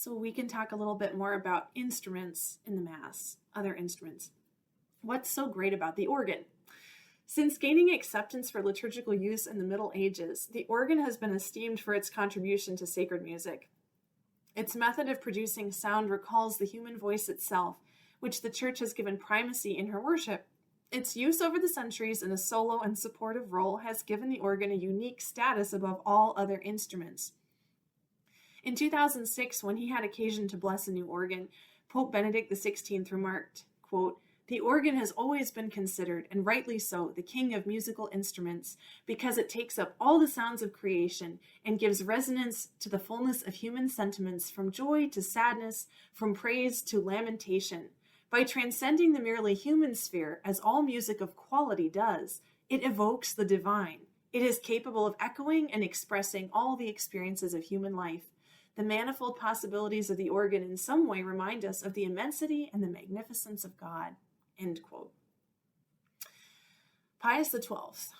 So we can talk a little bit more about instruments in the Mass, other instruments. What's so great about the organ? Since gaining acceptance for liturgical use in the Middle Ages, the organ has been esteemed for its contribution to sacred music. Its method of producing sound recalls the human voice itself, which the Church has given primacy in her worship. Its use over the centuries in a solo and supportive role has given the organ a unique status above all other instruments. In 2006, when he had occasion to bless a new organ, Pope Benedict XVI remarked, quote, "The organ has always been considered, and rightly so, the king of musical instruments, because it takes up all the sounds of creation and gives resonance to the fullness of human sentiments, from joy to sadness, from praise to lamentation. By transcending the merely human sphere, as all music of quality does, it evokes the divine. It is capable of echoing and expressing all the experiences of human life. The manifold possibilities of the organ in some way remind us of the immensity and the magnificence of God." End quote. Pius XII.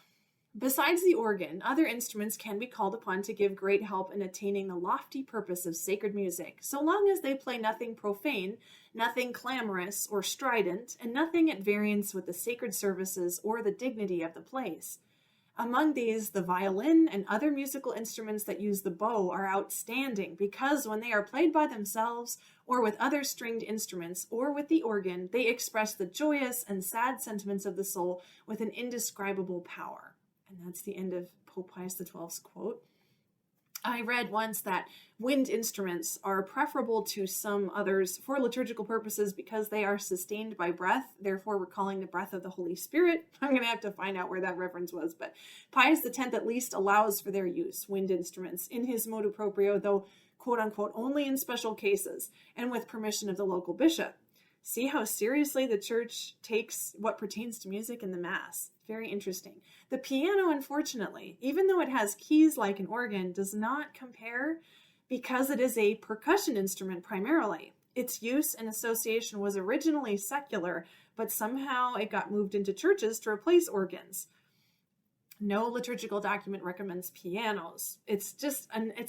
Besides the organ, other instruments can be called upon to give great help in attaining the lofty purpose of sacred music, so long as they play nothing profane, nothing clamorous or strident, and nothing at variance with the sacred services or the dignity of the place. Among these, the violin and other musical instruments that use the bow are outstanding because when they are played by themselves or with other stringed instruments or with the organ, they express the joyous and sad sentiments of the soul with an indescribable power. And that's the end of Pope Pius XII's quote. I read once that wind instruments are preferable to some others for liturgical purposes because they are sustained by breath, therefore recalling the breath of the Holy Spirit. I'm going to have to find out where that reference was, but Pius X at least allows for their use, wind instruments, in his motu proprio, though quote unquote only in special cases and with permission of the local bishop. See how seriously the Church takes what pertains to music in the Mass. Very interesting. The piano, unfortunately, even though it has keys like an organ, does not compare because it is a percussion instrument primarily. Its use and association was originally secular, but somehow it got moved into churches to replace organs. No liturgical document recommends pianos. It's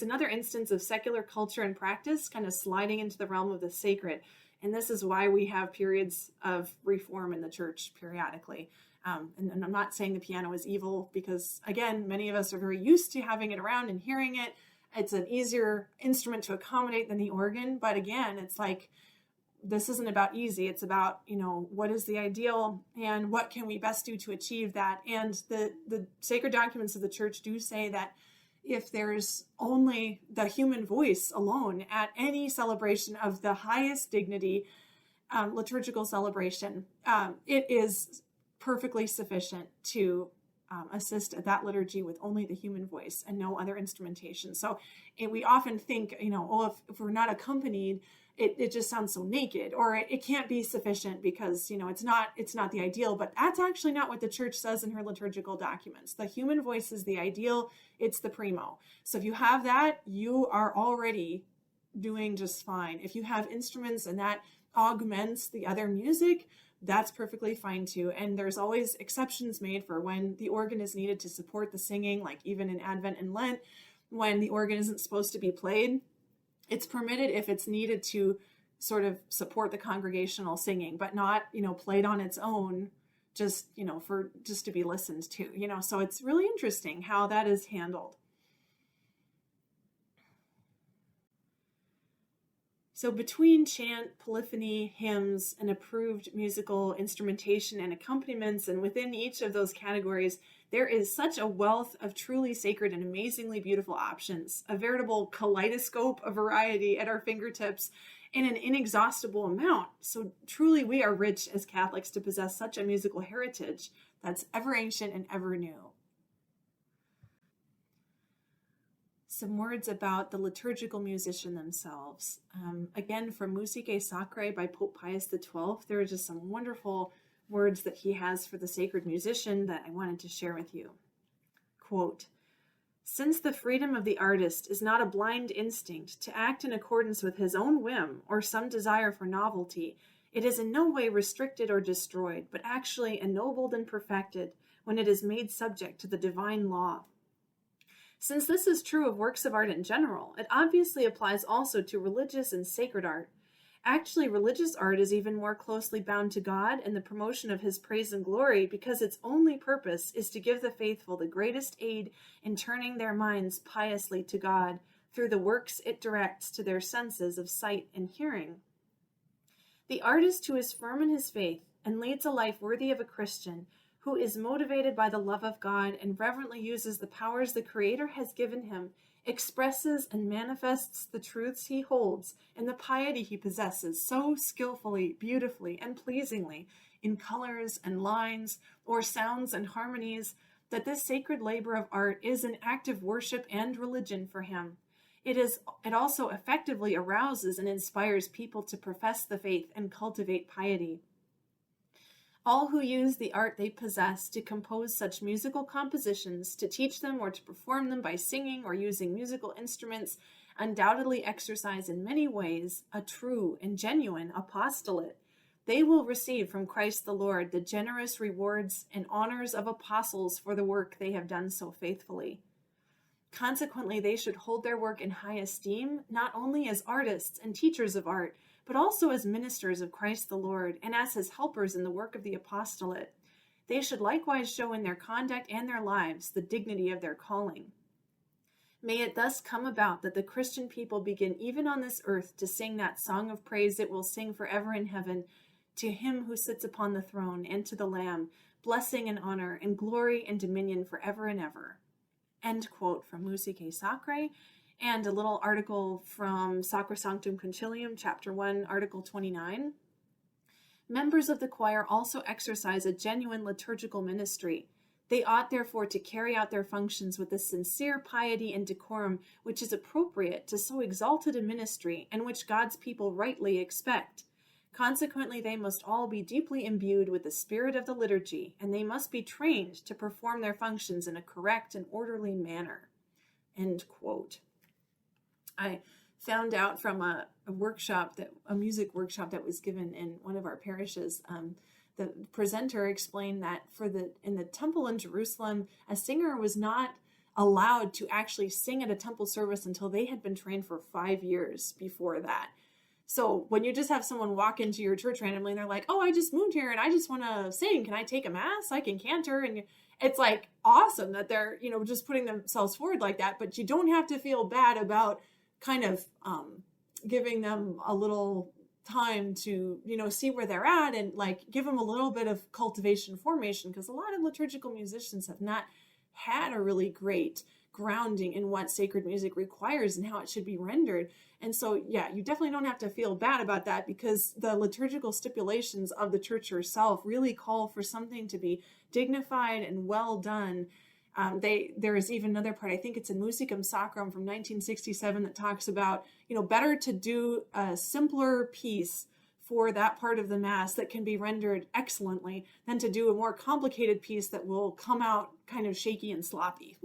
another instance of secular culture and practice kind of sliding into the realm of the sacred. And this is why we have periods of reform in the Church periodically. And I'm not saying the piano is evil because, again, many of us are very used to having it around and hearing it. It's an easier instrument to accommodate than the organ. But again, it's like, this isn't about easy. It's about, what is the ideal and what can we best do to achieve that? And the sacred documents of the Church do say that if there's only the human voice alone at any celebration of the highest dignity, liturgical celebration, it is perfectly sufficient to assist at that liturgy with only the human voice and no other instrumentation. So we often think, if we're not accompanied, it just sounds so naked, or it can't be sufficient because, it's not the ideal. But that's actually not what the Church says in her liturgical documents. The human voice is the ideal. It's the primo. So if you have that, you are already doing just fine. If you have instruments and that augments the other music, that's perfectly fine too. And there's always exceptions made for when the organ is needed to support the singing, like even in Advent and Lent, when the organ isn't supposed to be played. It's permitted if it's needed to sort of support the congregational singing, but not, played on its own, just to be listened to, So it's really interesting how that is handled. So between chant, polyphony, hymns, and approved musical instrumentation and accompaniments, and within each of those categories, there is such a wealth of truly sacred and amazingly beautiful options, a veritable kaleidoscope of variety at our fingertips in an inexhaustible amount. So truly we are rich as Catholics to possess such a musical heritage that's ever ancient and ever new. Some words about the liturgical musician themselves. Again, from Musicae Sacrae by Pope Pius XII, there are just some wonderful words that he has for the sacred musician that I wanted to share with you. Quote, "Since the freedom of the artist is not a blind instinct to act in accordance with his own whim or some desire for novelty, it is in no way restricted or destroyed, but actually ennobled and perfected when it is made subject to the divine law. Since this is true of works of art in general, it obviously applies also to religious and sacred art. Actually, religious art is even more closely bound to God and the promotion of his praise and glory because its only purpose is to give the faithful the greatest aid in turning their minds piously to God through the works it directs to their senses of sight and hearing. The artist who is firm in his faith and leads a life worthy of a Christian, who is motivated by the love of God and reverently uses the powers the Creator has given him, expresses and manifests the truths he holds and the piety he possesses so skillfully, beautifully, and pleasingly in colors and lines or sounds and harmonies that this sacred labor of art is an act of worship and religion for him. It also effectively arouses and inspires people to profess the faith and cultivate piety. All who use the art they possess to compose such musical compositions, to teach them or to perform them by singing or using musical instruments, undoubtedly exercise in many ways a true and genuine apostolate. They will receive from Christ the Lord the generous rewards and honors of apostles for the work they have done so faithfully. Consequently, they should hold their work in high esteem, not only as artists and teachers of art, but also as ministers of Christ the Lord and as his helpers in the work of the apostolate. They should likewise show in their conduct and their lives the dignity of their calling. May it thus come about that the Christian people begin even on this earth to sing that song of praise it will sing forever in heaven, to him who sits upon the throne and to the Lamb, blessing and honor and glory and dominion forever and ever. End quote from Musicae Sacrae, and a little article from Sacrosanctum Concilium, Chapter 1, Article 29. Members of the choir also exercise a genuine liturgical ministry. They ought therefore to carry out their functions with the sincere piety and decorum which is appropriate to so exalted a ministry and which God's people rightly expect. Consequently, they must all be deeply imbued with the spirit of the liturgy, and they must be trained to perform their functions in a correct and orderly manner. End quote. I found out from a music workshop that was given in one of our parishes. The presenter explained that in the temple in Jerusalem, a singer was not allowed to actually sing at a temple service until they had been trained for 5 years before that. So when you just have someone walk into your church randomly and they're like, oh, I just moved here and I just want to sing. Can I take a mass? I can cantor. And it's like awesome that they're, just putting themselves forward like that. But you don't have to feel bad about kind of giving them a little time to, see where they're at and like give them a little bit of cultivation formation, because a lot of liturgical musicians have not had a really great grounding in what sacred music requires and how it should be rendered. And so, yeah, you definitely don't have to feel bad about that, because the liturgical stipulations of the church herself really call for something to be dignified and well done. There is even another part, I think it's in Musicum Sacrum from 1967, that talks about, better to do a simpler piece for that part of the Mass that can be rendered excellently than to do a more complicated piece that will come out kind of shaky and sloppy.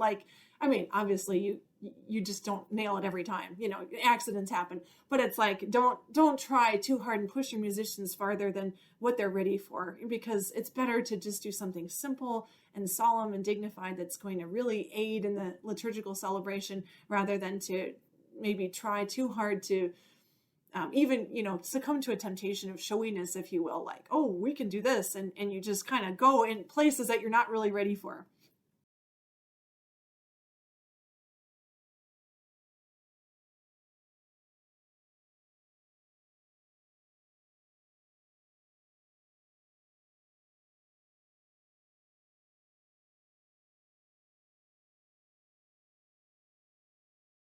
Obviously you just don't nail it every time, accidents happen, but it's like, don't try too hard and push your musicians farther than what they're ready for, because it's better to just do something simple and solemn and dignified that's going to really aid in the liturgical celebration, rather than to maybe try too hard to succumb to a temptation of showiness, if you will, like, oh, we can do this. And you just kind of go in places that you're not really ready for.